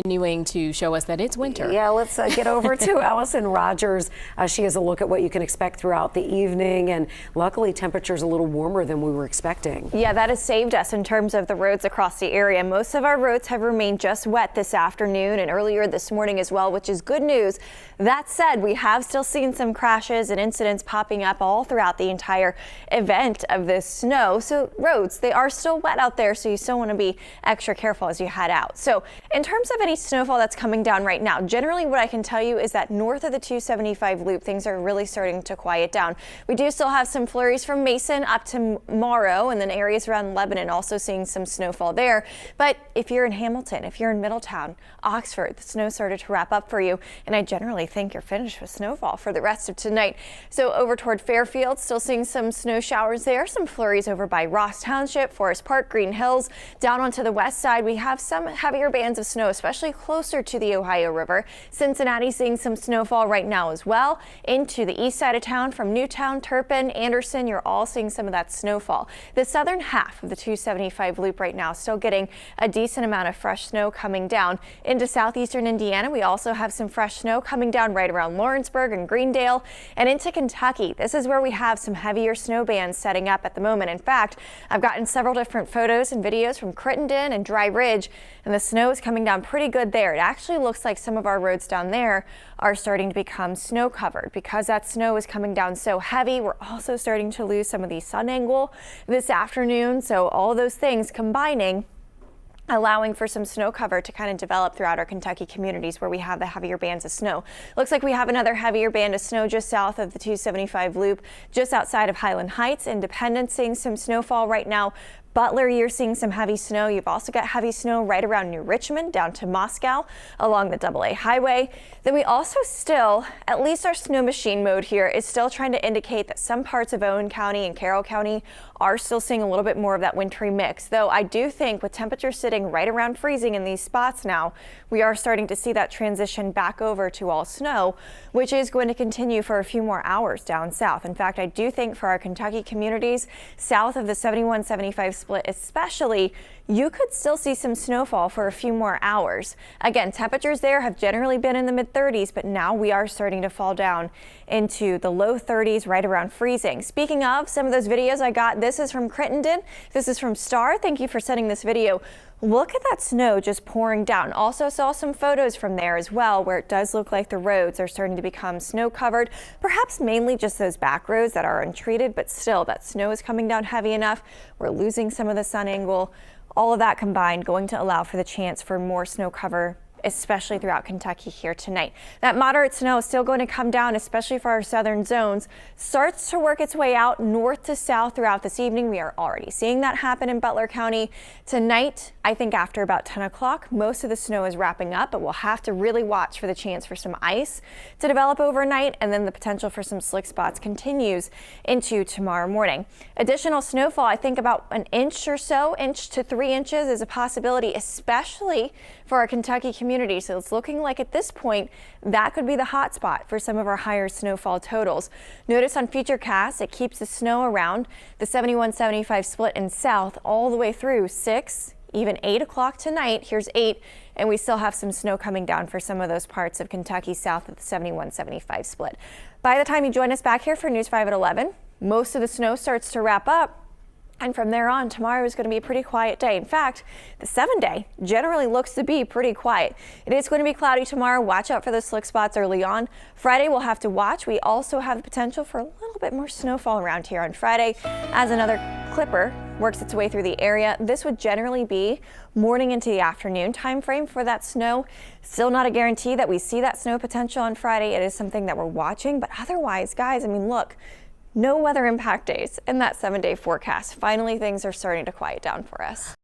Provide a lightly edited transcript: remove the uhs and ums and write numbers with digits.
Continuing to show us that it's winter. Yeah, let's get over to Allison Rogers. She has a look at what you can expect throughout the evening, and luckily temperatures a little warmer than we were expecting. Yeah, that has saved us in terms of the roads across the area. Most of our roads have remained just wet this afternoon and earlier this morning as well, which is good news. That said, we have still seen some crashes and incidents popping up all throughout the entire event of this snow. So roads, they are still wet out there, so you still want to be extra careful as you head out. So in terms of any snowfall that's coming down right now, generally what I can tell you is that north of the 275 loop, things are really starting to quiet down. We do still have some flurries from Mason up to Morrow, and then areas around Lebanon also seeing some snowfall there. But if you're in Hamilton, if you're in Middletown, Oxford, the snow started to wrap up for you, and I generally think you're finished with snowfall for the rest of tonight. So over toward Fairfield, still seeing some snow showers there, some flurries over by Ross Township, Forest Park, Green Hills. Down onto the west side, we have some heavier bands of snow, especially closer to the Ohio River. Cincinnati seeing some snowfall right now as well. Into the east side of town from Newtown, Turpin, Anderson, you're all seeing some of that snowfall. The southern half of the 275 loop right now still getting a decent amount of fresh snow coming down. Into southeastern Indiana, we also have some fresh snow coming down right around Lawrenceburg and Greendale. And into Kentucky, this is where we have some heavier snow bands setting up at the moment. In fact, I've gotten several different photos and videos from Crittenden and Dry Ridge, and the snow is coming down pretty good there. It actually looks like some of our roads down there are starting to become snow covered because that snow is coming down so heavy. We're also starting to lose some of the sun angle this afternoon. So all of those things combining, allowing for some snow cover to kind of develop throughout our Kentucky communities where we have the heavier bands of snow. Looks like we have another heavier band of snow just south of the 275 loop, just outside of Highland Heights. Independence seeing some snowfall right now. Butler, you're seeing some heavy snow. You've also got heavy snow right around New Richmond down to Moscow along the AA highway. Then we also still, at least our snow machine mode here is still trying to indicate that some parts of Owen County and Carroll County are still seeing a little bit more of that wintry mix. Though I do think with temperatures sitting right around freezing in these spots now, we are starting to see that transition back over to all snow, which is going to continue for a few more hours down south. In fact, I do think for our Kentucky communities south of the 71-75 split especially, you could still see some snowfall for a few more hours. Again, temperatures there have generally been in the mid-30s, but now we are starting to fall down into the low 30s, right around freezing. Speaking of some of those videos I got, this is from Crittenden. This is from Star. Thank you for sending this video. Look at that snow just pouring down. Also saw some photos from there as well, where it does look like the roads are starting to become snow covered, perhaps mainly just those back roads that are untreated, but still that snow is coming down heavy enough. We're losing some of the sun angle. All of that combined going to allow for the chance for more snow cover, especially throughout Kentucky here tonight. That moderate snow is still going to come down, especially for our southern zones. Starts to work its way out north to south throughout this evening. We are already seeing that happen in Butler County. Tonight, I think after about 10 o'clock, most of the snow is wrapping up, but we'll have to really watch for the chance for some ice to develop overnight, and then the potential for some slick spots continues into tomorrow morning. Additional snowfall, I think about an inch or so, inch to 3 inches is a possibility, especially for our Kentucky community. So it's looking like at this point that could be the hot spot for some of our higher snowfall totals. Notice on Futurecast it keeps the snow around the 71-75 split in south all the way through 6, even 8 o'clock tonight. Here's 8, and we still have some snow coming down for some of those parts of Kentucky south of the 71-75 split. By the time you join us back here for News 5 at 11, most of the snow starts to wrap up. And from there on, tomorrow is going to be a pretty quiet day. In fact, the 7-day generally looks to be pretty quiet. It is going to be cloudy tomorrow. Watch out for those slick spots early on. Friday, we'll have to watch. We also have the potential for a little bit more snowfall around here on Friday as another clipper works its way through the area. This would generally be morning into the afternoon time frame for that snow. Still not a guarantee that we see that snow potential on Friday. It is something that we're watching. But otherwise, guys, I mean, look. No weather impact days in that 7-day forecast. Finally, things are starting to quiet down for us.